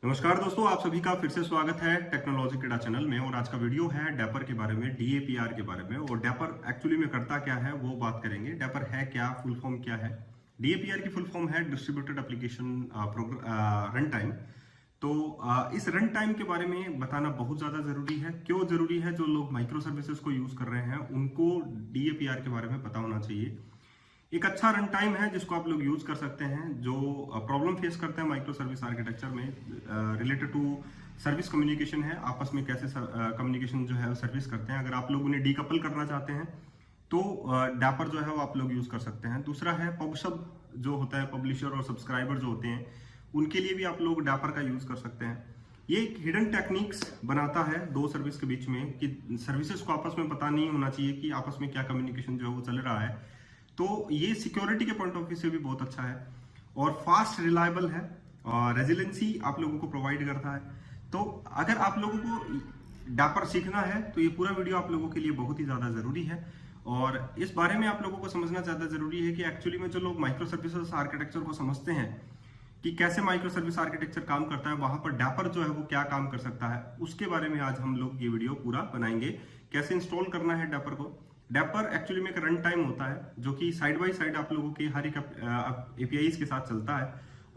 नमस्कार दोस्तों, आप सभी का फिर से स्वागत है टेक्नोलॉजी किडा चैनल में। और आज का वीडियो है डैपर के बारे में, डीएपीआर के बारे में। और डैपर एक्चुअली में करता क्या है वो बात करेंगे। डैपर है क्या, फुल फॉर्म क्या है। डीएपीआर की फुल फॉर्म है डिस्ट्रीब्यूटेड एप्लीकेशन रन टाइम। तो इस रन टाइम के बारे में बताना बहुत ज़्यादा ज़रूरी है। क्यों ज़रूरी है? जो लोग माइक्रो सर्विसेज को यूज़ कर रहे हैं उनको डीएपीआर के बारे में पता होना चाहिए। एक अच्छा रन टाइम है जिसको आप लोग यूज कर सकते हैं। जो प्रॉब्लम फेस करते हैं माइक्रो सर्विस आर्किटेक्चर में रिलेटेड टू सर्विस कम्युनिकेशन है, आपस में कैसे कम्युनिकेशन जो है सर्विस करते हैं। अगर आप लोग उन्हें डीकपल करना चाहते हैं तो डैपर जो है वो आप लोग यूज कर सकते हैं। दूसरा है पब्सब, जो होता है पब्लिशर और सब्सक्राइबर जो होते हैं उनके लिए भी आप लोग डैपर का यूज कर सकते हैं। ये एक हिडन टेक्निक्स बनाता है दो सर्विस के बीच में कि सर्विसेज को आपस में पता नहीं होना चाहिए कि आपस में क्या कम्युनिकेशन जो है वो चल रहा है। तो ये सिक्योरिटी के पॉइंट ऑफ व्यू से भी बहुत अच्छा है और फास्ट रिलायबल है और रेजिलेंसी आप लोगों को प्रोवाइड करता है। तो अगर आप लोगों को डैपर सीखना है तो ये पूरा वीडियो आप लोगों के लिए बहुत ही ज़्यादा ज़रूरी है। और इस बारे में आप लोगों को समझना ज़्यादा ज़रूरी है कि एक्चुअली में जो लोग माइक्रो सर्विसेज आर्किटेक्चर को समझते हैं कि कैसे माइक्रो सर्विस आर्किटेक्चर काम करता है, वहां पर डैपर जो है वो क्या काम कर सकता है, उसके बारे में आज हम लोग ये वीडियो पूरा बनाएंगे। कैसे इंस्टॉल करना है डैपर को। डैपर एक्चुअली में एक रन टाइम होता है जो कि साइड बाय साइड आप लोगों के हर एक एपीआईज के साथ चलता है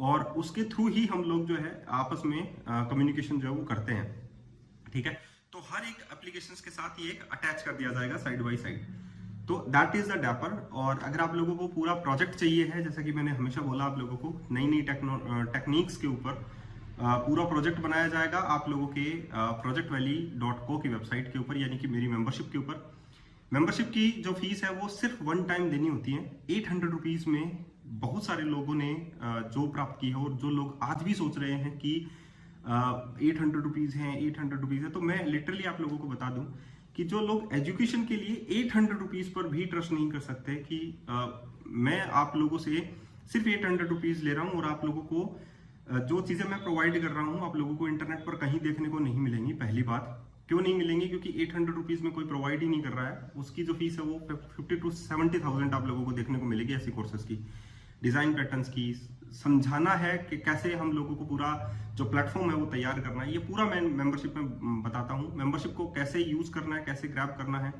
और उसके थ्रू ही हम लोग जो है आपस में कम्युनिकेशन जो है वो करते हैं। ठीक है, तो हर एक एप्लीकेशंस के साथ ये एक अटैच कर दिया जाएगा साइड बाय साइड। तो दैट इज द डैपर। और अगर आप लोगों को पूरा प्रोजेक्ट चाहिए है, जैसा कि मैंने हमेशा बोला आप लोगों को, नई नई टेक्निक्स के ऊपर पूरा प्रोजेक्ट बनाया जाएगा आप लोगों के projectvalley.co की वेबसाइट के ऊपर, यानी कि मेरी मेंबरशिप के ऊपर। मेंबरशिप की जो फीस है वो सिर्फ वन टाइम देनी होती है 800 रुपीज में। बहुत सारे लोगों ने जॉब प्राप्त की है और जो लोग आज भी सोच रहे हैं कि 800 रुपीज है, 800 रुपीज है, तो मैं लिटरली आप लोगों को बता दूं कि जो लोग एजुकेशन के लिए 800 रुपीज पर भी ट्रस्ट नहीं कर सकते कि मैं आप लोगों से सिर्फ 800 रुपीज ले रहा हूं और आप लोगों को जो चीजें मैं प्रोवाइड कर रहा हूं आप लोगों को इंटरनेट पर कहीं देखने को नहीं मिलेंगी। पहली बात, क्यों नहीं मिलेंगी? क्योंकि 800 रुपीज में कोई प्रोवाइड ही नहीं कर रहा है। उसकी जो फीस है वो 50 to 70,000 आप लोगों को देखने को मिलेगी ऐसी कोर्सेज की। डिजाइन पैटर्न्स की समझाना है कि कैसे हम लोगों को पूरा जो प्लेटफॉर्म है वो तैयार करना है, ये पूरा मैं मेंबरशिप में बताता हूँ। मेंबरशिप को कैसे यूज करना है, कैसे ग्रैब करना है।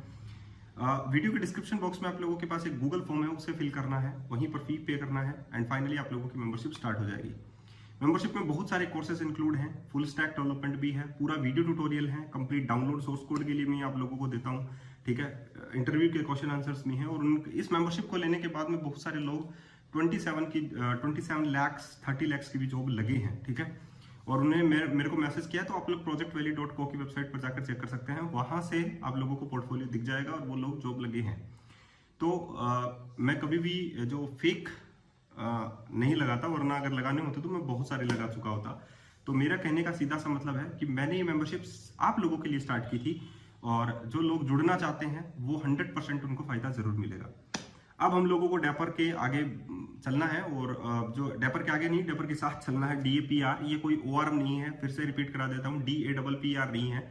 वीडियो के डिस्क्रिप्शन बॉक्स में आप लोगों के पास एक गूगल फॉर्म है, उसे फिल करना है, वहीं पर फी पे करना है एंड फाइनली आप लोगों की मेंबरशिप स्टार्ट हो जाएगी। मेंबरशिप में बहुत सारे कोर्सेज इंक्लूड हैं, फुल स्टैक डेवलपमेंट भी है, पूरा वीडियो ट्यूटोरियल है, कंप्लीट डाउनलोड सोर्स कोड के लिए मैं आप लोगों को देता हूँ। ठीक है, इंटरव्यू के क्वेश्चन आंसर्स भी हैं। और इस मेंबरशिप को लेने के बाद में बहुत सारे लोग 27 लाख 30 लाख की भी जॉब लगे हैं। ठीक है, और उन्हें मेरे को मैसेज किया, तो आप लोग projectvalley.co की वेबसाइट पर जाकर चेक कर सकते हैं, वहां से आप लोगों को पोर्टफोलियो दिख जाएगा और वो लोग जॉब लगे हैं। तो मैं कभी भी जो फेक नहीं लगाता, वरना अगर लगाने होते तो मैं बहुत सारे लगा चुका होता। तो मेरा कहने का सीधा सा मतलब है कि मैंने ये मेंबरशिप आप लोगों के लिए स्टार्ट की थी और जो लोग जुड़ना चाहते हैं वो 100% उनको फायदा जरूर मिलेगा। अब हम लोगों को डैपर के आगे चलना है और जो डैपर के आगे नहीं, डैपर के साथ चलना है। डीएपीआर, ये कोई ओआरएम नहीं है, फिर से रिपीट करा देता हूँ, DAPPR नहीं है,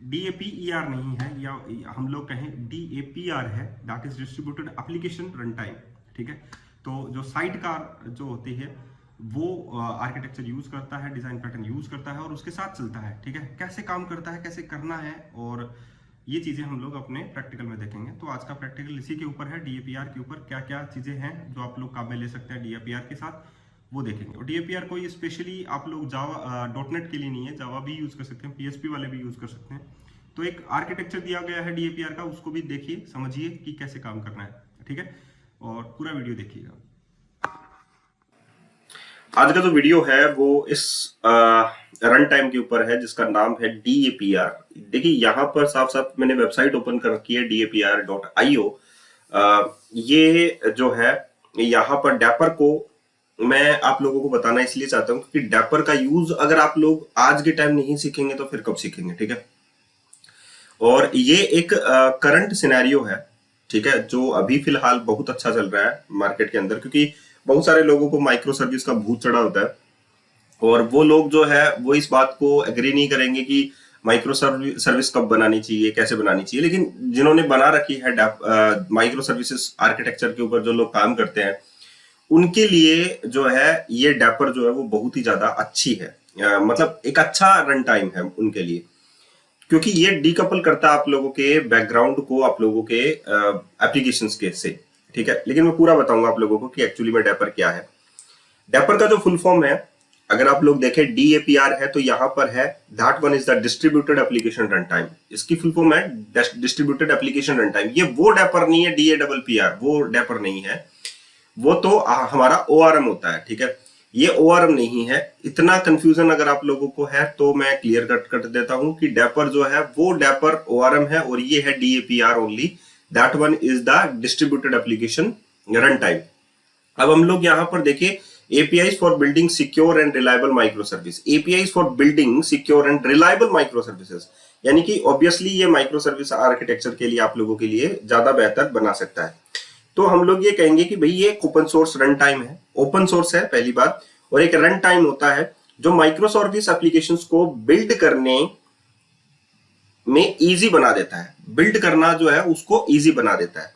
DAPER नहीं है, या हम लोग कहें DAPR है, that is distributed application run time. ठीक है, तो जो साइड कार जो होती है वो आर्किटेक्चर यूज करता है, डिजाइन पैटर्न यूज करता है और उसके साथ चलता है। ठीक है, कैसे काम करता है, कैसे करना है, और ये चीजें हम लोग अपने प्रैक्टिकल में देखेंगे। तो आज का प्रैक्टिकल इसी के ऊपर है, डीएपीआर के ऊपर क्या क्या चीजें हैं जो आप लोग काम में ले सकते हैं डीएपीआर के साथ, वो देखेंगे। और डीएपीआर कोई स्पेशली आप लोग जावा डॉटनेट के लिए नहीं है, जावा भी यूज कर सकते हैं, पीएचपी वाले भी यूज कर सकते हैं। तो एक आर्किटेक्चर दिया गया है डीएपीआर का, उसको भी देखिए, समझिए कि कैसे काम करना है। ठीक है, और पूरा वीडियो देखिएगा। आज का जो वीडियो है वो इस रन टाइम के ऊपर है जिसका नाम है DAPR। देखिए यहाँ पर साफ साफ मैंने वेबसाइट ओपन कर रखी है DAPR.io। ये जो है यहाँ पर डैपर को मैं आप लोगों को बताना इसलिए चाहता हूँ क्योंकि डैपर का यूज अगर आप लोग आज के टाइम नहीं सीखेंगे तो फिर कब सीखेंगे। ठीक है, और ये एक करंट सिनेरियो है, ठीक है, जो अभी फिलहाल बहुत अच्छा चल रहा है मार्केट के अंदर, क्योंकि बहुत सारे लोगों को माइक्रो सर्विस का भूत चढ़ा होता है और वो लोग जो है वो इस बात को एग्री नहीं करेंगे कि माइक्रो सर्विस कब बनानी चाहिए, कैसे बनानी चाहिए। लेकिन जिन्होंने बना रखी है माइक्रो सर्विसेज आर्किटेक्चर के ऊपर जो लोग काम करते हैं उनके लिए जो है ये डैपर जो है वो बहुत ही ज्यादा अच्छी है, मतलब एक अच्छा रन टाइम है उनके लिए, क्योंकि ये डीकपल करता है आप लोगों के बैकग्राउंड को आप लोगों के एप्लीकेशंस के से। ठीक है, लेकिन मैं पूरा बताऊंगा आप लोगों को कि एक्चुअली में डैपर क्या है। डैपर का जो फुल फॉर्म है, अगर आप लोग देखें DAPR है, तो यहां पर है that one is the distributed application run time. इसकी फुल फॉर्म है डिस्ट्रीब्यूटेड एप्लीकेशन रन टाइम। ये वो डैपर नहीं है DAPR, वो डैपर नहीं है, वो तो हमारा ORM होता है। ठीक है, ये ORM नहीं है। इतना कंफ्यूजन अगर आप लोगों को है तो मैं क्लियर कट कर देता हूं कि डैपर जो है वो डैपर ORM है और ये है DAPR only. That one is the distributed application run time. अब हम लोग यहां पर देखिए APIs for building secure and reliable microservice, APIs for building secure and reliable microservices, यानी कि ऑब्वियसली ये माइक्रो सर्विस आर्किटेक्चर के लिए आप लोगों के लिए ज्यादा बेहतर बना सकता है। तो हम लोग ये कहेंगे कि भाई ये एक ओपन सोर्स रन टाइम है, ओपन सोर्स है पहली बात, और एक रन टाइम होता है जो माइक्रो सर्विस एप्लीकेशंस को बिल्ड करने में इजी बना देता है, बिल्ड करना जो है उसको इजी बना देता है।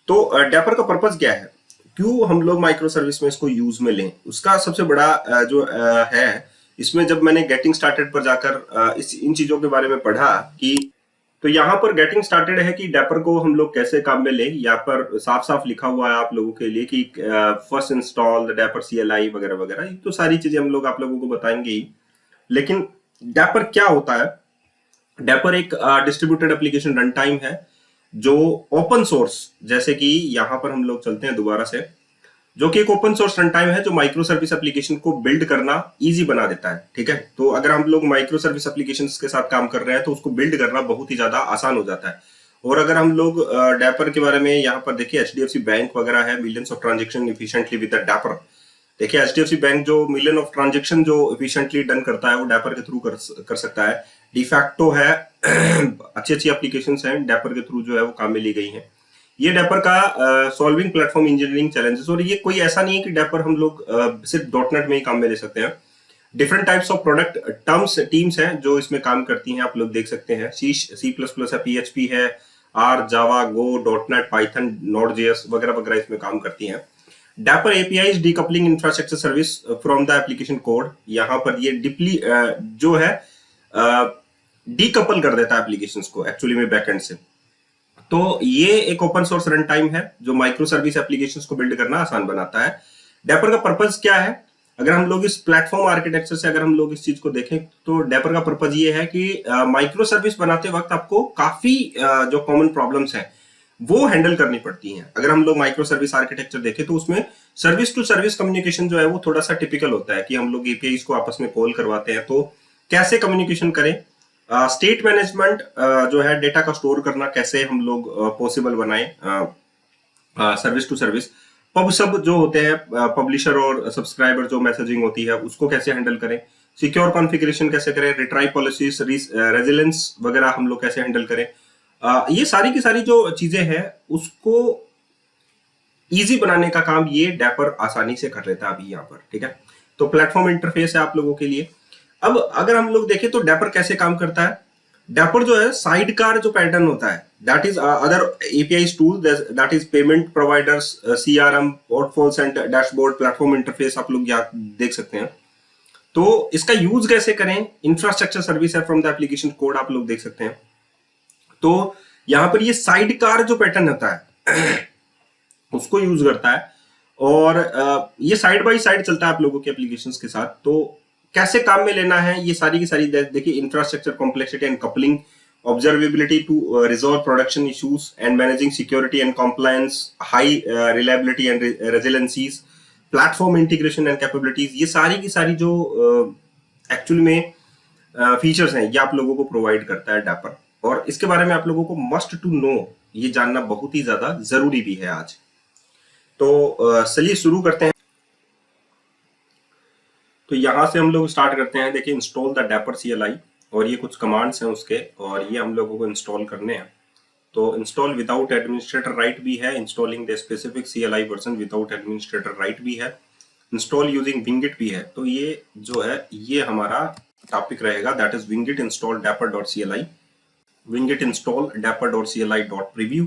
तो डैपर का पर्पस क्या है, क्यों हम लोग माइक्रो सर्विस में इसको यूज में लें, उसका सबसे बड़ा जो है इसमें, जब मैंने गेटिंग स्टार्टेड पर जाकर इन चीजों के बारे में पढ़ा कि, तो यहाँ पर गेटिंग स्टार्टेड है कि डैपर को हम लोग कैसे काम में लें। यहाँ पर साफ साफ लिखा हुआ है आप लोगों के लिए कि first install the dapper CLI वगैरह वगैरह, तो सारी चीजें हम लोग आप लोगों को बताएंगे ही। लेकिन डैपर क्या होता है, डैपर एक डिस्ट्रीब्यूटेड एप्लीकेशन रन टाइम है जो ओपन सोर्स, जैसे कि यहां पर हम लोग चलते हैं दोबारा से, जो कि एक ओपन सोर्स रन टाइम है जो माइक्रो सर्विस एप्लीकेशन को बिल्ड करना इजी बना देता है। ठीक है, तो अगर हम लोग माइक्रो सर्विस एप्लीकेशंस के साथ काम कर रहे हैं तो उसको बिल्ड करना बहुत ही ज्यादा आसान हो जाता है। और अगर हम लोग डैपर के बारे में यहाँ पर देखिए, HDFC बैंक वगैरह है, millions of transaction efficiently with the dapper. देखिए HDFC बैंक जो मिलियन ऑफ ट्रांजेक्शन जो इफिशिएंटली डन करता है वो डैपर के थ्रू कर सकता है। डिफैक्टो है अच्छी अच्छी एप्लीकेशंस हैं डैपर के थ्रू जो है वो काम में ली गई हैं। ये डैपर का सॉल्विंग प्लेटफॉर्म इंजीनियरिंग चैलेंजेस, और ये कोई ऐसा नहीं है कि डैपर हम लोग सिर्फ .NET में ही काम में ले सकते हैं। Different types of product teams हैं जो इसमें काम करती हैं, आप लोग देख सकते हैं। C++ है, PHP है, R, Java, Go, .NET, Python, Node.js वगैरह वगैरह इसमें काम करती हैं। Dapper APIs decoupling infrastructure service from the application code, यहाँ पर ये डीपली जो है डीकपल कर देता है एप्लीकेशंस को एक्चुअली में बैकएंड से। तो ये एक ओपन सोर्स रन टाइम है जो माइक्रो सर्विस एप्लीकेशंस को बिल्ड करना आसान बनाता है। डैपर का पर्पस क्या है, अगर हम लोग इस प्लेटफॉर्म आर्किटेक्चर से अगर हम लोग इस चीज को देखें तो डैपर का पर्पस ये है कि माइक्रो सर्विस बनाते वक्त आपको काफी जो कॉमन प्रॉब्लम्स हैं वो हैंडल करनी पड़ती हैं। अगर हम लोग माइक्रो सर्विस आर्किटेक्चर देखें तो उसमें सर्विस टू सर्विस कम्युनिकेशन जो है वो थोड़ा सा टिपिकल होता है कि हम लोग APIs को आपस में कॉल करवाते हैं, तो कैसे कम्युनिकेशन करें। स्टेट मैनेजमेंट जो है, डेटा का स्टोर करना कैसे हम लोग पॉसिबल बनाएं, सर्विस टू सर्विस। पब सब जो होते हैं, पब्लिशर और सब्सक्राइबर जो मैसेजिंग होती है उसको कैसे हैंडल करें, सिक्योर कॉन्फ़िगरेशन कैसे करें, रिट्राई पॉलिसीज, रेजिलेंस वगैरह हम लोग कैसे हैंडल करें। ये सारी की सारी जो चीजें हैं उसको इजी बनाने का काम ये डैपर आसानी से कर लेता है अभी यहाँ पर। ठीक है, तो प्लेटफॉर्म इंटरफेस है आप लोगों के लिए। अब अगर हम लोग देखें तो डैपर कैसे काम करता है, डैपर जो है साइडकार जो पैटर्न होता है, that is other APIs tool, that is payment providers, CRM, portfolios and dashboard, platform interface आप लोग यहाँ देख सकते हैं। तो इसका यूज कैसे करें, इंफ्रास्ट्रक्चर सर्विस है फ्रॉम द एप्लीकेशन कोड आप लोग देख सकते हैं। तो यहाँ पर ये साइडकार जो पैटर्न होता है उसको यूज करता है, और ये साइड बाय साइड चलता है आप लोगों के एप्लीकेशंस के साथ। तो कैसे काम में लेना है ये सारी की सारी देखिए, infrastructure complexity and coupling, observability to resolve production issues and managing security and compliance, high reliability and resiliencies, platform integration and capabilities, ये सारी की सारी जो एक्चुअली में फीचर्स हैं ये आप लोगों को प्रोवाइड करता है डैपर। और इसके बारे में आप लोगों को मस्ट टू नो, ये जानना बहुत ही ज्यादा जरूरी भी है आज। तो चलिए शुरू करते हैं। तो यहां से हम लोग स्टार्ट करते हैं। देखिए, इंस्टॉल द डैपर CLI, और ये कुछ कमांड्स हैं उसके, और ये हम लोगों को इंस्टॉल करने हैं। तो इंस्टॉल विदाउट एडमिनिस्ट्रेटर राइट भी है, installing the specific CLI version without administrator right भी है, इंस्टॉल यूजिंग विंगिट भी है। तो ये जो है ये हमारा टॉपिक रहेगा, that is winget install dapper.cli, winget install dapper.cli.preview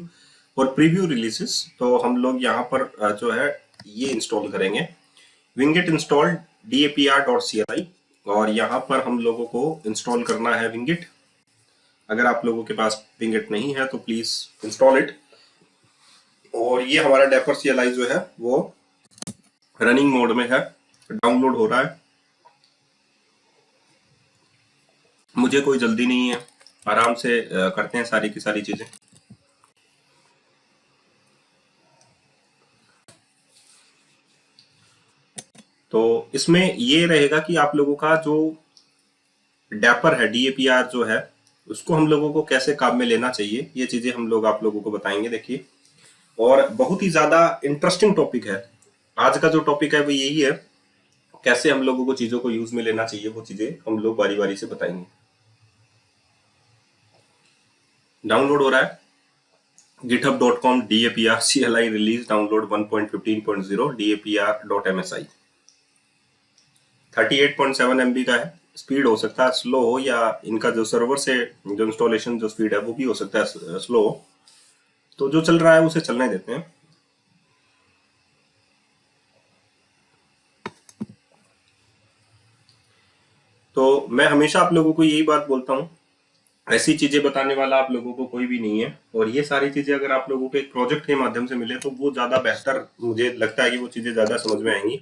और प्रीव्यू रिलीजेस। तो हम लोग यहाँ पर जो है ये इंस्टॉल करेंगे, विंगेट इंस्टॉल dapr.cli, और यहाँ पर हम लोगों को इंस्टॉल करना है विंगेट। अगर आप लोगों के पास विंगेट नहीं है तो प्लीज इंस्टॉल इट। और ये हमारा डेपर CLI जो है वो रनिंग मोड में है, डाउनलोड हो रहा है। मुझे कोई जल्दी नहीं है, आराम से करते हैं सारी की सारी चीजें। तो इसमें ये रहेगा कि आप लोगों का जो डैपर है, DAPR जो है, उसको हम लोगों को कैसे काम में लेना चाहिए, ये चीजें हम लोग आप लोगों को बताएंगे। देखिए, और बहुत ही ज्यादा इंटरेस्टिंग टॉपिक है आज का। जो टॉपिक है वो यही है, कैसे हम लोगों को चीजों को यूज में लेना चाहिए, वो चीजें हम लोग बारी बारी से बताएंगे। डाउनलोड हो रहा है github.com DAPR CLI release download 1.15.0 DAPR.MSI 38.7 MB का है। स्पीड हो सकता है स्लो हो, या इनका जो सर्वर से जो इंस्टॉलेशन जो स्पीड है वो भी हो सकता है स्लो हो। तो जो चल रहा है उसे चलने देते हैं। तो मैं हमेशा आप लोगों को यही बात बोलता हूँ, ऐसी चीजें बताने वाला आप लोगों को कोई भी नहीं है, और ये सारी चीजें अगर आप लोगों को एक प्रोजेक्ट के माध्यम से मिले तो वो ज्यादा बेहतर, मुझे लगता है कि वो चीजें ज्यादा समझ में आएंगी,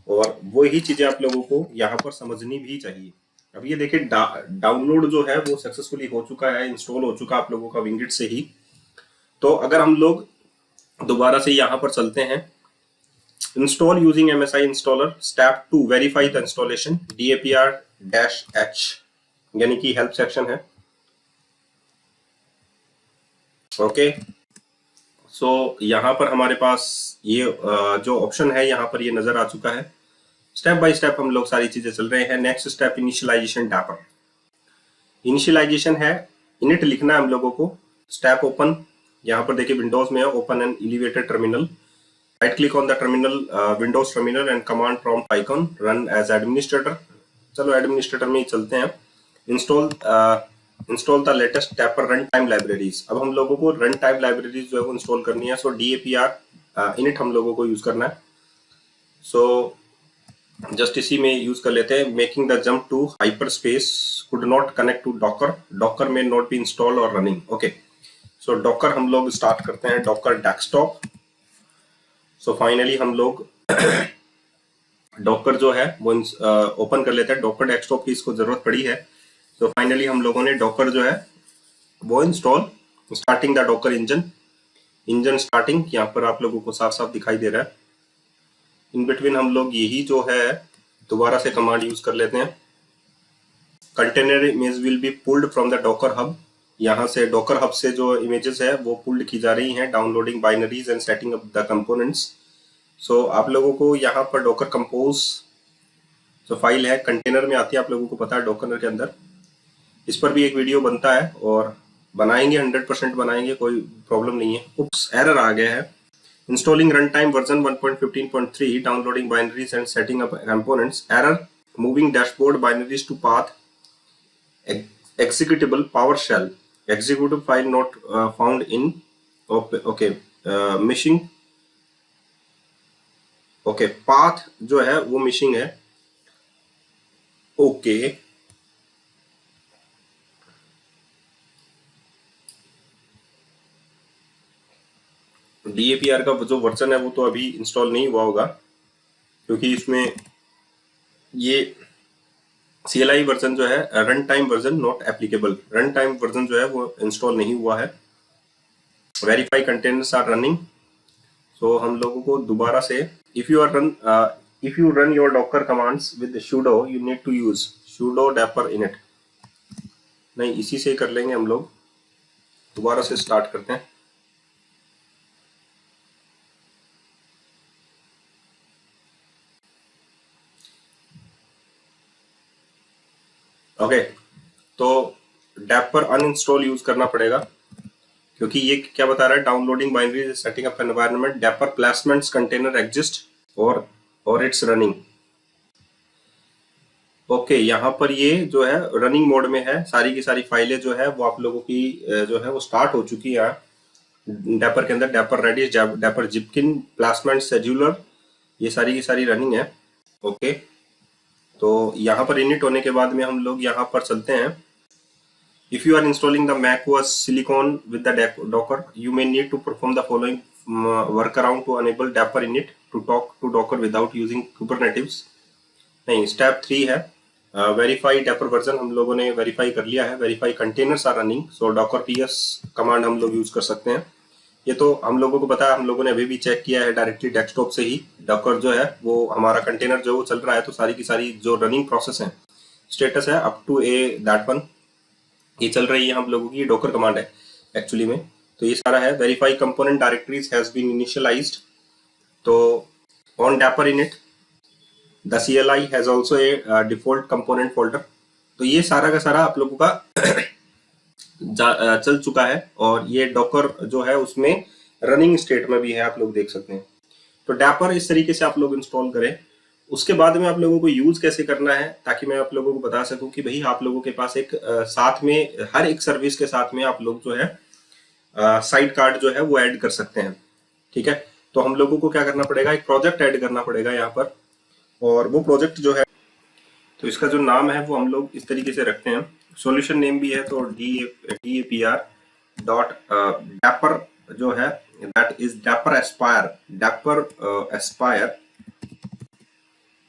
और वो ही चीजें आप लोगों को यहाँ पर समझनी भी चाहिए। अब ये देखिए, डाउनलोड जो है वो सक्सेसफुली हो चुका है, इंस्टॉल हो चुका आप लोगों का विंगेट से ही। तो अगर हम लोग दोबारा से यहाँ पर चलते हैं, install using MSI installer step 2 verify the installation DAPR-H, यानी कि हेल्प सेक्शन है। ओके, सो यहाँ पर हमारे पास ये जो ऑप्शन है यहाँ पर ये नजर आ चुका है। स्टेप बाय स्टेप हम लोग सारी चीजें चल रहे हैं। Next step initialization Dapr. Initialization है, इनिट लिखना है हम लोगों को। स्टेप ओपन, यहाँ पर देखिए विंडोज में है, open an elevated terminal, right click on the terminal, Windows terminal and command prompt icon, run as administrator. चलो एडमिनिस्ट्रेटर में ही चलते हैं। Install the latest Dapr runtime libraries. अब हम लोगों को रन टाइम लाइब्रेरीज जो है वो इंस्टॉल करनी है। सो DAPR इनिट हम लोगों को यूज करना है। सो जस्ट इसी में यूज कर लेते हैं। Making the jump to hyperspace could not connect to Docker, Docker may not be install और रनिंग। ओके, सो डॉकर हम लोग स्टार्ट करते हैं, डॉकर डेस्कटॉप। सो फाइनली हम लोग डॉकर जो है वो ओपन कर लेते हैं। डॉकर डेस्कटॉप की इसको जरूरत पड़ी है। तो फाइनली हम लोगों ने डॉकर जो है वो install, starting the Docker engine starting, यहाँ पर आप लोगों को साफ साफ दिखाई दे रहा है। इन बिटवीन हम लोग यही जो है दोबारा से कमांड यूज कर लेते हैं। Container image will be pulled from the Docker hub. यहाँ से डॉकर हब से जो इमेजेस है वो पुल्ड की जा रही हैं। Downloading binaries and setting up the components. So आप लोगों को यहाँ पर डॉकर कंपोज जो फाइल है कंटेनर में आती है, आप लोगों को पता है डॉकर के अंदर। इस पर भी एक वीडियो बनता है और बनाएंगे, 100% बनाएंगे, कोई प्रॉब्लम नहीं है। उप्स, एरर आ गया है। Installing runtime version 1.15.3, downloading binaries and setting up components. Error, moving dashboard binaries to path executable PowerShell. Executable file not found in. Okay, missing. Okay, path जो है वो missing है। Okay. DAPR का जो वर्जन है वो तो अभी इंस्टॉल नहीं हुआ होगा, क्योंकि इसमें ये CLI वर्जन जो है run time version not applicable, run time version जो है वो इंस्टॉल नहीं हुआ है। Verify containers are running. So हम लोगों को दोबारा से if you run your Docker commands with sudo you need to use sudo dapper init। नहीं, इसी से कर लेंगे हम लोग। दोबारा से स्टार्ट करते हैं। ओके, तो डैपर अनइंस्टॉल यूज करना पड़ेगा, क्योंकि ये क्या बता रहा है, downloading binary setting up environment dapper placements container exist और इट्स रनिंग। ओके, यहाँ पर ये जो है रनिंग मोड में है। सारी की सारी फाइलें जो है वो आप लोगों की जो है वो स्टार्ट हो चुकी है। डैपर के अंदर Dapr Redis, Dapr Zipkin, placement, scheduler, ये सारी की सारी रनिंग है। ओके, तो यहाँ पर इनिट होने के बाद में हम लोग यहाँ पर चलते हैं। If you are installing the macOS Silicon with the Docker, you may need to perform the following workaround to enable Dapper init to talk to Docker without using Kubernetes। नहीं, स्टेप 3 है वेरीफाई डैपर वर्जन, हम लोगों ने verify कर लिया है। Verify containers are running, so Docker ps command हम लोग यूज कर सकते हैं। ये तो हम लोगों को पता है, हम लोगों ने अभी भी चेक किया है डायरेक्टली डेस्कटॉप से ही। डॉकर जो है वो हमारा कंटेनर जो चल रहा है, तो सारी की सारी जो रनिंग प्रोसेस है, स्टेटस है अप टू दैट वन, ये चल रही है हम लोगों की। डॉकर कमांड है एक्चुअली में, तो ये सारा है। Verify component directories has been initialized, तो on Dapr init the CLI has also a default component folder. तो ये सारा का सारा आप लोगों का चल चुका है, और ये डॉकर जो है उसमें रनिंग स्टेट में भी है, आप लोग देख सकते हैं। तो डैपर इस तरीके से आप लोग इंस्टॉल करें। उसके बाद में आप लोगों को यूज कैसे करना है, ताकि मैं आप लोगों को बता सकूं कि भाई आप लोगों के पास एक साथ में हर एक सर्विस के साथ में आप लोग जो है साइड कार्ड जो है वो ऐड कर सकते हैं। ठीक है, तो हम लोगों को क्या करना पड़ेगा, एक प्रोजेक्ट ऐड करना पड़ेगा यहाँ पर, और वो प्रोजेक्ट जो है, तो इसका जो नाम है वो हम लोग इस तरीके से रखते हैं। सॉल्यूशन नेम भी है, तो DAPR डॉट डैपर जो है that is dapper Aspire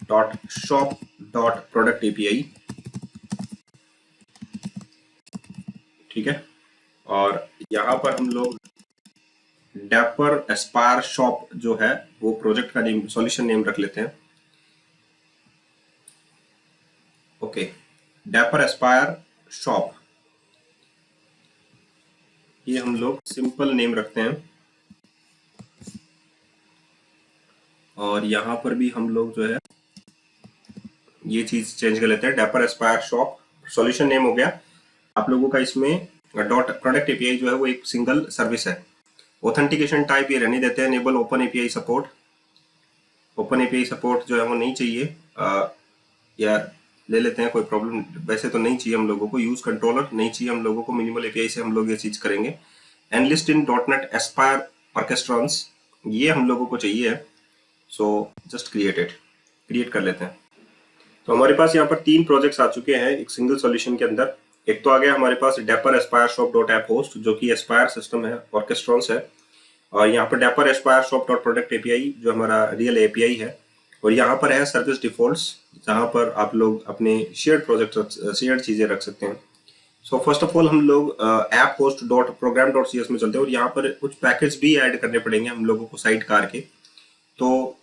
dot shop dot product API। ठीक है, और यहाँ पर हम लोग डैपर एस्पायर शॉप जो है वो प्रोजेक्ट का नेम, सॉल्यूशन नेम रख लेते हैं। ओके, डैपर एस्पायर शॉप, ये हम लोग सिंपल नेम रखते हैं। और यहाँ पर भी हम लोग जो है ये चीज चेंज कर लेते हैं, dapper Aspire shop solution name हो गया आप लोगों का। इसमें डॉट प्रोडक्ट API जो है वो एक सिंगल सर्विस है। ऑथेंटिकेशन टाइप ये रहने देते हैं, enable open API support. Open API support जो है वो नहीं चाहिए, या ले लेते हैं, कोई प्रॉब्लम वैसे तो नहीं चाहिए हम लोगों को। यूज कंट्रोलर नहीं चाहिए हम लोगों को, मिनिमल API से हम लोग ये चीज करेंगे। एनलिस्ट इन .NET एस्पायर ऑर्केस्ट्रॉन्स, ये हम लोगों को चाहिए, सो जस्ट क्रिएट कर लेते हैं। तो हमारे पास यहाँ पर 3 प्रोजेक्ट्स आ चुके हैं एक सिंगल सॉल्यूशन के अंदर। एक तो आ गया हमारे पास Dapr Aspire shop dot app host, जो कि एस्पायर सिस्टम है, ऑर्केस्ट्रॉन्स है। और यहाँ पर dapper Aspire shop dot product API जो हमारा रियल API है। और यहाँ पर है सर्विस डिफॉल्ट्स, जहाँ पर आप लोग अपने शेयर्ड प्रोजेक्ट, शेयर्ड चीजें रख सकते हैं। सो फर्स्ट ऑफ ऑल हम लोग app host dot program dot CS में चलते हैं, और यहाँ पर कुछ पैकेज भी ऐड करने पड़ेंगे हम लोगों को साइड कार के, तो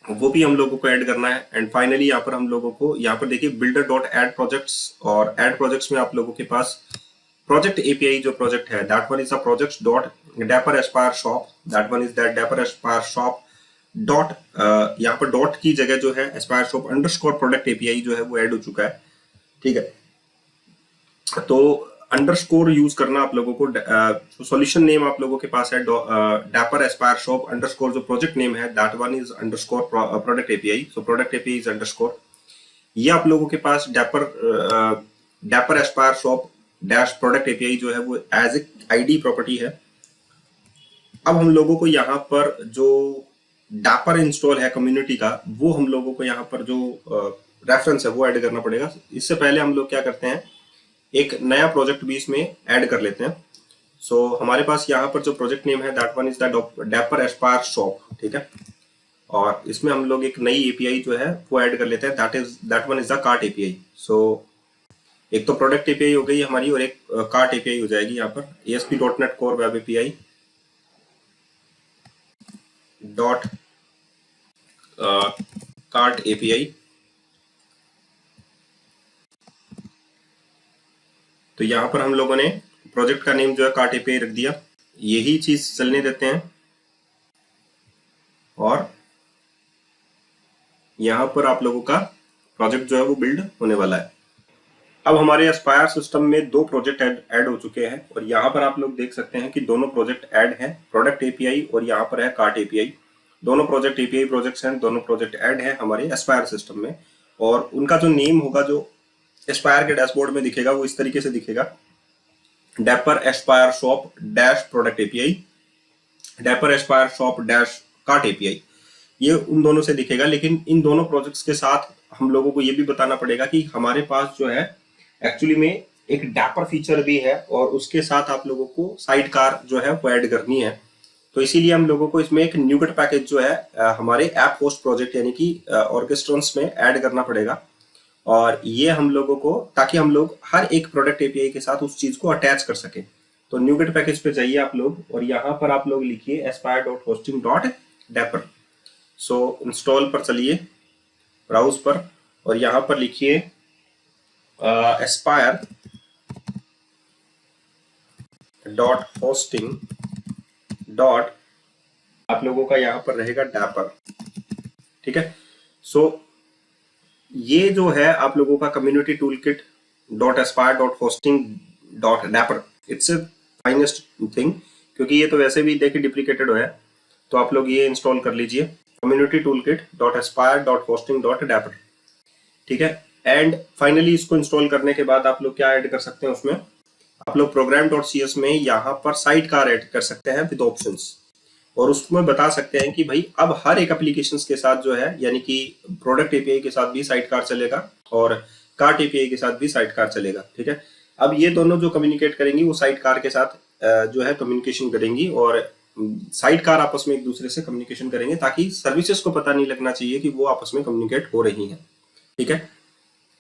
वो भी हम लोगों को ऐड करना है। एंड फाइनली यहाँ पर हम लोगों को, यहाँ पर देखिए बिल्डर डॉट ऐड प्रोजेक्ट्स, और ऐड प्रोजेक्ट्स में आप लोगों के पास प्रोजेक्ट API जो प्रोजेक्ट है, that one is a project dot dapper Aspire shop, that one is that dapper Aspire shop dot, यहाँ पर डॉट की जगह जो है Aspire shop underscore product API जो है वो ऐड हो चुका है। ठीक है, तो अंडरस्कोर यूज करना आप लोगों को। सॉल्यूशन नेम आप लोगों के पास है डैपर एस्पायर शॉप अंडरस्कोर, जो प्रोजेक्ट नेम है that one is underscore product API, so product API is underscore. ये आप लोगों के पास Dapr Aspire shop dash product API जो है वो एज ए ID प्रॉपर्टी है। अब हम लोगों को यहाँ पर जो डैपर इंस्टॉल है कम्युनिटी का, वो हम लोगों को यहाँ पर जो रेफरेंस है वो ऐड करना पड़ेगा। इससे पहले हम लोग क्या करते हैं, एक नया प्रोजेक्ट भी इसमें ऐड कर लेते हैं। सो हमारे पास यहाँ पर जो प्रोजेक्ट नेम है that one is the dapper Aspire shop. ठीक है, और इसमें हम लोग एक नई API जो है वो ऐड कर लेते हैं, that one is the cart API। सो एक तो प्रोडक्ट API हो गई हमारी, और एक कार्ट API हो जाएगी यहाँ पर ASP.NET Core Web API dot cart API। तो यहाँ पर हम लोगों ने प्रोजेक्ट का नेम जो है कार्ट API रख दिया, यही चीज चलने देते हैं। और यहाँ पर आप लोगों का प्रोजेक्ट जो है वो बिल्ड होने वाला है। अब हमारे एस्पायर सिस्टम में 2 प्रोजेक्ट ऐड हो चुके हैं, और यहाँ पर आप लोग देख सकते हैं कि दोनों प्रोजेक्ट ऐड हैं, प्रोडक्ट API और यहाँ पर है कार्ट API। दोनों प्रोजेक्ट API प्रोजेक्ट्स हैं, दोनों प्रोजेक्ट ऐड हैं हमारे एस्पायर सिस्टम में। और उनका जो नेम होगा, जो एस्पायर के डैशबोर्ड में दिखेगा, वो इस तरीके से दिखेगा, Dapr Aspire shop dash product API Dapr Aspire shop dash cart API, ये उन दोनों से दिखेगा। लेकिन इन दोनों प्रोजेक्ट्स के साथ हम लोगों को ये भी बताना पड़ेगा कि हमारे पास जो है एक्चुअली में एक डैपर फीचर भी है और उसके साथ आप लोगों को साइड कार जो है वो ऐड करनी है। तो इसीलिए हम लोगों को इसमें एक न्यूगेट पैकेज जो है हमारे ऐप होस्ट प्रोजेक्ट यानी कि ऑर्केस्ट्रॉन्स में ऐड करना पड़ेगा। और ये हम लोगों को, ताकि हम लोग हर एक प्रोडक्ट एपीआई के साथ उस चीज को अटैच कर सके। तो न्यूगेट पैकेज पे जाइए आप लोग और यहाँ पर आप लोग लिखिए aspire.hosting.dapper। सो इंस्टॉल पर चलिए, ब्राउज पर, और यहाँ पर लिखिए aspire.hosting. आप लोगों का यहाँ पर रहेगा डैपर, ठीक है। सो ये जो है आप लोगों का community tool kit .aspire.hosting.dapper, it's a finest thing, क्योंकि ये तो वैसे भी देखिए डिप्लीकेटेड है। तो आप लोग ये इंस्टॉल कर लीजिए, कम्युनिटी टूल किट .aspire.hosting.dapper, ठीक है। एंड फाइनली इसको इंस्टॉल करने के बाद आप लोग क्या ऐड कर सकते हैं उसमें, आप लोग program.cs में यहाँ पर साइड कार ऐड कर सकते हैं विद ऑप्शंस, और उसमें बता सकते हैं कि भाई अब हर एक एप्लीकेशंस के साथ जो है, यानी कि प्रोडक्ट एपीआई के साथ भी साइड कार चलेगा और कार्ट एपीआई के साथ भी साइड कार चलेगा, ठीक है। अब ये दोनों जो कम्युनिकेट करेंगी वो साइड कार के साथ जो है कम्युनिकेशन करेंगी, और साइड कार आपस में एक दूसरे से कम्युनिकेशन करेंगे, ताकि सर्विसेज को पता नहीं लगना चाहिए कि वो आपस में कम्युनिकेट हो रही है, ठीक है।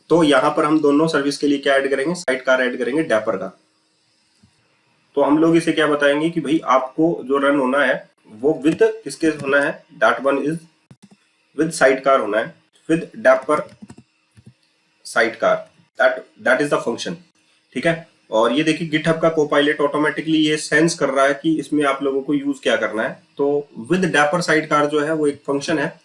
तो यहाँ पर हम दोनों सर्विस के लिए क्या ऐड करेंगे, साइड कार ऐड करेंगे डैपर का। तो हम लोग इसे क्या बताएंगे कि भाई आपको जो रन होना है वो विद किसके होना है, that one is with side car होना है, with dapper side car, that is the function, ठीक है। और ये देखिए गिटहब का कोपायलट ऑटोमेटिकली ये सेंस कर रहा है कि इसमें आप लोगों को यूज क्या करना है। तो विद डैपर साइड कार जो है वो एक फंक्शन है,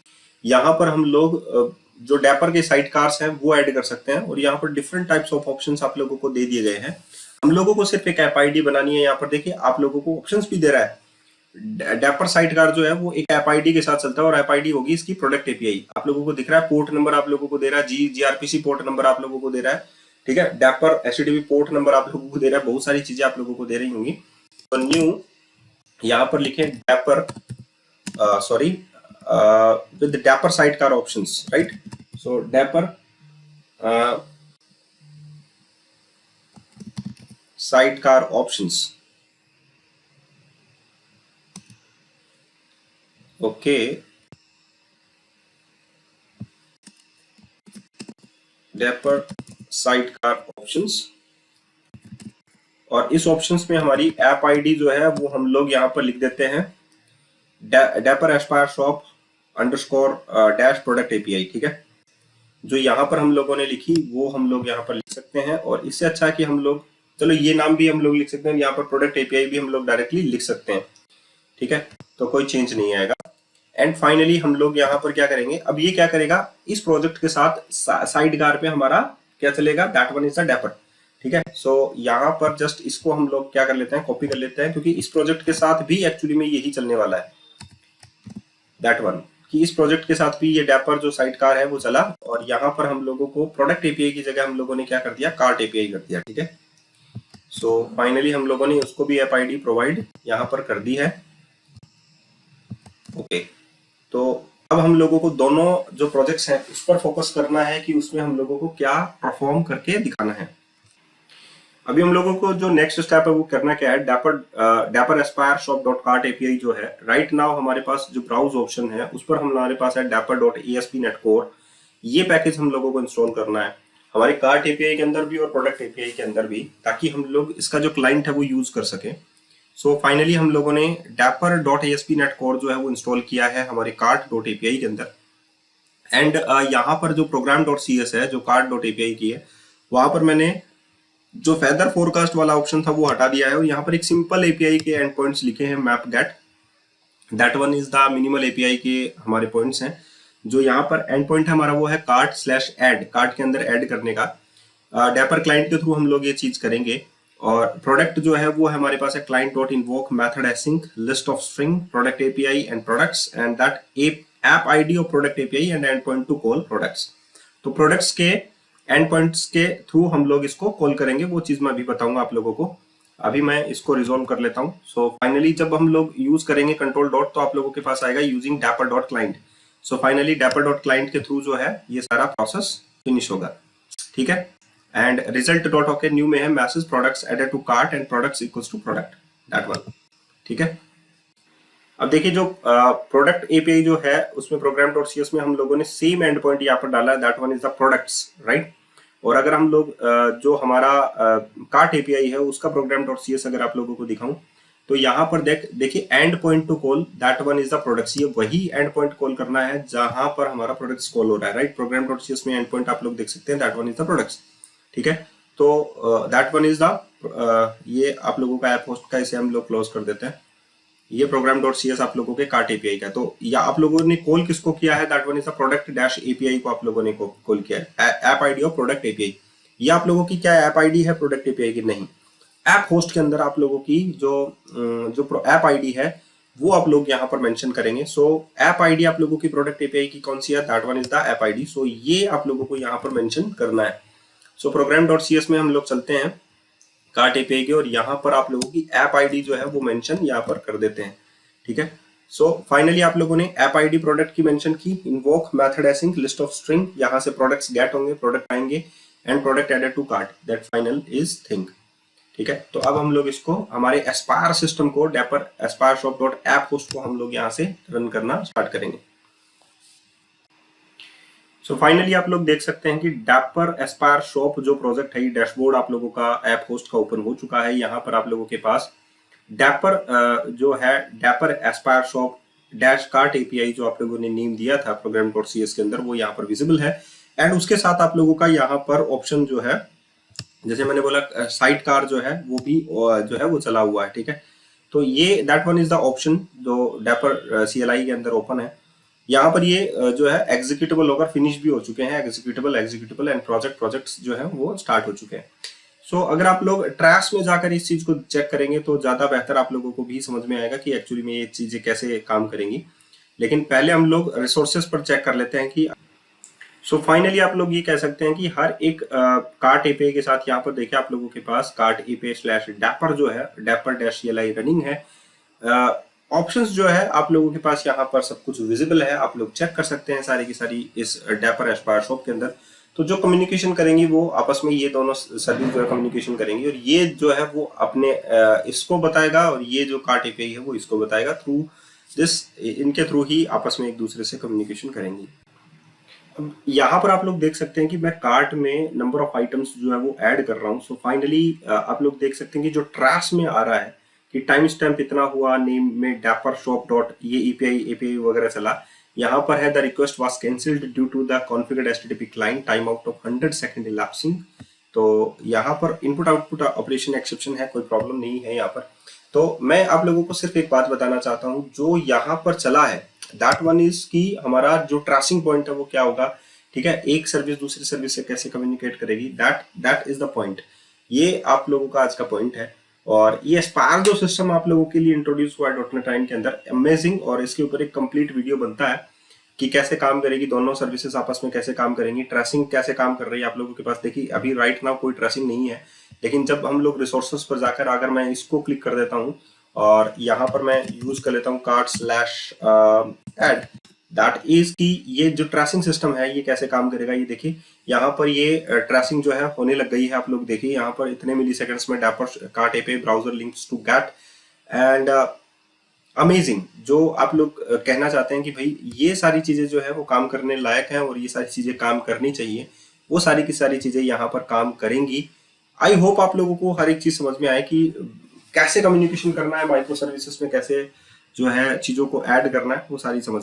यहाँ पर हम लोग जो डैपर के साइड कार्स हैं वो ऐड कर सकते हैं, और यहाँ पर डिफरेंट टाइप्स ऑफ ऑप्शंस आप लोगों को दे दिए गए हैं। हम लोगों को सिर्फ एक ऐप आईडी बनानी है। यहाँ पर देखिए आप लोगों को ऑप्शंस भी दे रहा है। डैपर साइड कार जो है वो एक ऐप आईडी के साथ चलता है, और ऐप आईडी होगी इसकी प्रोडक्ट एपीआई। आप लोगों को दिख रहा है, पोर्ट नंबर आप लोगों को दे रहा है, जीआरपीसी पोर्ट नंबर आप लोगों को दे रहा है, ठीक है। डैपर एचटीटीपी पोर्ट नंबर आप लोगों को दे रहा है, बहुत सारी चीजें आप लोगों को दे रही होंगी। तो न्यू यहाँ पर लिखे dapper with the dapper sidecar options, right? So dapper sidecar options, okay, dapper sidecar options। और इस ऑप्शंस में हमारी ऐप आईडी जो है वो हम लोग यहाँ पर लिख देते हैं dapper Aspire shop underscore dash product API, ठीक है। जो यहाँ पर हम लोगों ने लिखी वो हम लोग यहाँ पर लिख सकते हैं, और इससे अच्छा है कि हम लोग, चलो ये नाम भी हम लोग लिख सकते हैं, यहाँ पर प्रोडक्ट एपीआई भी हम लोग डायरेक्टली लिख सकते हैं, ठीक है। तो कोई चेंज नहीं आएगा। एंड फाइनली हम लोग यहाँ पर क्या करेंगे, अब ये क्या करेगा, इस प्रोजेक्ट के साथ साइड कार पे हमारा क्या चलेगा, that one is the dapper, ठीक है। सो यहाँ पर जस्ट इसको हम लोग क्या कर लेते हैं, कॉपी कर लेते हैं, क्योंकि इस प्रोजेक्ट के साथ भी एक्चुअली में यही चलने वाला है, दैट वन, कि इस प्रोजेक्ट के साथ भी ये डैपर जो साइड कार है वो चला। और यहाँ पर हम लोगों को प्रोडक्ट एपीआई की जगह हम लोगों ने क्या कर दिया, कार्ट एपीआई कर दिया, ठीक है। सो फाइनली हम लोगों ने उसको भी ऐप आईडी प्रोवाइड यहाँ पर कर दी है, ओके। तो अब हम लोगों को दोनों जो प्रोजेक्ट्स हैं उस पर फोकस करना है कि उसमें हम लोगों को क्या परफॉर्म करके दिखाना है। अभी हम लोगों को जो नेक्स्ट स्टेप है वो करना क्या है, Dapr Aspire shop dot cart API जो है राइट नाउ हमारे पास जो ब्राउज ऑप्शन है उस पर हमारे पास है dapper.espnetcore। ये पैकेज हम लोगों को इंस्टॉल करना है हमारे कार्ट एपीआई के अंदर भी और प्रोडक्ट एपीआई के अंदर भी, ताकि हम लोग इसका जो क्लाइंट है वो यूज कर सके। सो फाइनली हम लोगों ने dapper.espnetcore जो है वो इंस्टॉल किया है हमारे कार्ट.एपीआई के अंदर। एंड यहाँ पर जो program.cs है जो कार्ट.एपीआई की है, वहां पर मैंने जो फेदर फोरकास्ट वाला ऑप्शन था वो हटा दिया है, और यहाँ पर एक सिंपल एपीआई के एंड पॉइंट्स लिखे हैं map get, that one is the minimal API के हमारे पॉइंट्स हैं। जो यहाँ पर एंड पॉइंट है हमारा वो है कार्ट/ऐड, कार्ट के अंदर ऐड करने का। डैपर क्लाइंट के थ्रू हम लोग ये चीज करेंगे। और प्रोडक्ट जो है वो हमारे पास है client.invoke method async list of string product API and products and that app ID of product API and endpoint to call products। तो प्रोडक्ट्स के एंड पॉइंट्स के थ्रू हम लोग इसको कॉल करेंगे, वो चीज मैं अभी बताऊंगा आप लोगों को। अभी मैं इसको रिजॉल्व कर लेता हूँ। सो फाइनली जब हम लोग यूज करेंगे कंट्रोल डॉट तो आप लोगों के पास आएगा using Dapr dot client. So finally Dapr dot client के थ्रू जो है ये सारा प्रोसेस फिनिश होगा, ठीक है। And result dot okay new में है message products added to cart and products equals to product, that one, ठीक है। अब देखिए जो प्रोडक्ट एपीआई जो है उसमें प्रोग्राम डॉट सीएस में हम लोगों ने सेम एंड पॉइंट यहाँ पर डाला है, that one is the products, right. और अगर हम लोग जो हमारा कार्ट एपीआई है उसका प्रोग्राम डॉट सीएस अगर आप लोगों को दिखाऊं तो यहाँ पर देखिए and point two call that one is the products, ये वही एंड पॉइंट कॉल करना है जहां पर हमारा प्रोडक्ट्स कॉल हो रहा है, राइट। प्रोग्राम डॉट सीएस में एंड पॉइंट आप लोग देख सकते हैं, that one is the products, ठीक है। तो दैट वन इज द ये आप लोगों का ऐप होस्ट का, इसे हम लोग क्लोज कर देते हैं। ये प्रोग्राम डॉट सीएस आप लोगों के कार्ट एपीआई का, तो या आप लोगों ने कॉल किसको किया है, that one is the product dash API को आप लोगों ने कॉल किया है, app ID of product API. ये आप लोगों की क्या ऐप आईडी है प्रोडक्ट एपीआई की, नहीं, ऐप होस्ट के अंदर आप लोगों की जो ऐप आईडी है वो आप लोग यहाँ पर मेंशन करेंगे। सो ऐप आईडी आप लोगों की प्रोडक्ट एपीआई की कौन सी है, that one is the app ID. So ये आप लोगों को यहाँ पर मेंशन करना है। सो प्रोग्राम डॉट सीएस में हम लोग चलते हैं कार्ट एपीआई के और यहाँ पर आप लोगों की ऐप आईडी जो है वो मेंशन यहाँ पर कर देते हैं, ठीक है। सो फाइनली आप लोगों ने ऐप आईडी प्रोडक्ट की मेंशन की, invoke method async list of string, यहाँ से प्रोडक्ट्स गेट होंगे, प्रोडक्ट आएंगे and product added to cart, that final is thing, ठीक है। तो अब हम लोग इसको हमारे एस्पायर सिस्टम को Dapr Aspire shop dot app host को हम लोग यहाँ से रन करना स्टार्ट करेंगे। सो फाइनली आप लोग देख सकते हैं कि डेपर एस्पायर शॉप जो प्रोजेक्ट है, डैशबोर्ड आप लोगों का ऐप होस्ट का ओपन हो चुका है। यहाँ पर आप लोगों के पास डेपर जो है Dapr Aspire shop dash cart API जो आप लोगों ने नेम दिया था प्रोग्राम डॉट सीएस के अंदर वो यहाँ पर विजिबल है। एंड उसके साथ आप लोगों का यहाँ पर ऑप्शन जो है, जैसे मैंने बोला साइड कार जो है वो भी जो है वो चला हुआ है, ठीक है। तो ये that one is the option जो डेपर सीएलआई के अंदर ओपन है। यहाँ पर ये जो है एग्जीक्यूटेबल होकर फिनिश भी हो चुके हैं, एग्जीक्यूटेबल एंड प्रोजेक्ट्स जो है वो स्टार्ट हो चुके हैं। सो अगर आप लोग ट्रैश में जाकर इस चीज को चेक करेंगे तो ज्यादा बेहतर आप लोगों को भी समझ में आएगा कि एक्चुअली में ये चीजें कैसे काम करेंगी। लेकिन पहले हम लोग रिसोर्सेज पर चेक कर लेते हैं कि सो फाइनली आप लोग ये कह सकते हैं कि हर एक कार्ट एपीआई के साथ यहाँ पर देखिए आप लोगों के पास कार्ट एपीआई स्लैश डेपर जो है डेपर डैश सीएलआई रनिंग है। ऑप्शंस जो है आप लोगों के पास यहाँ पर सब कुछ विजिबल है, आप लोग चेक कर सकते हैं सारी की सारी इस डेपर एस्पायर शॉप के अंदर। तो जो कम्युनिकेशन करेंगी वो आपस में ये दोनों सर्विस जो है कम्युनिकेशन करेंगी और ये जो है वो अपने इसको बताएगा और ये जो कार्ट एपीआई है वो इसको बताएगा, थ्रू दिस इनके थ्रू ही आपस में एक दूसरे से कम्युनिकेशन करेंगी। अब यहाँ पर आप लोग देख सकते हैं कि मैं कार्ट में नंबर ऑफ आइटम्स जो है वो ऐड कर रहा हूँ। सो फाइनली आप लोग देख सकते हैं कि जो ट्रैश में आ रहा है कि टाइम स्टैम्प इतना हुआ, नेम में डेपर शॉप डॉट ये एपीआई वगैरह चला, यहाँ पर है the request was cancelled due to the configured HTTP client time out of 100 second elapsing. तो यहाँ पर इनपुट आउटपुट ऑपरेशन एक्सेप्शन है, कोई प्रॉब्लम नहीं है यहाँ पर। तो मैं आप लोगों को सिर्फ एक बात बताना चाहता हूँ, जो यहाँ पर चला है दैट वन इज की हमारा जो ट्रेसिंग पॉइंट है वो क्या होगा, ठीक है। एक सर्विस दूसरी सर्विस से कैसे कम्युनिकेट करेगी, दैट इज द पॉइंट। ये आप लोगों का आज का पॉइंट है। और ये एस्पायर जो सिस्टम आप लोगों के लिए इंट्रोड्यूस हुआ है डॉटनेट 9 के अंदर, अमेजिंग, और इसके ऊपर एक कंप्लीट वीडियो बनता है कि कैसे काम करेगी, दोनों सर्विसेज आपस में कैसे काम करेंगी, ट्रेसिंग कैसे काम कर रही है आप लोगों के पास। देखिए अभी राइट नाउ कोई ट्रेसिंग नहीं है, लेकिन जब हम लोग रिसोर्सेज पर जाकर अगर मैं इसको क्लिक कर देता हूँ और यहाँ पर मैं यूज कर लेता हूँ cart slash add, that is की ये जो ट्रेसिंग सिस्टम है ये कैसे काम करेगा। ये देखिए यहाँ पर ये ट्रेसिंग जो है होने लग गई है। आप लोग देखिए यहाँ पर इतने मिली सेकेंड्स में Dapr cart API browser links to get and amazing. जो आप लोग कहना चाहते हैं कि भाई ये सारी चीजें जो है वो काम करने लायक हैं और ये सारी चीजें काम करनी चाहिए, वो सारी की सारी चीजें यहाँ पर काम करेंगी। आई होप आप लोगों को हर एक चीज समझ में आए कि कैसे कम्युनिकेशन करना है माइक्रो सर्विसेज में, कैसे जो है चीजों को ऐड करना है, वो सारी समझ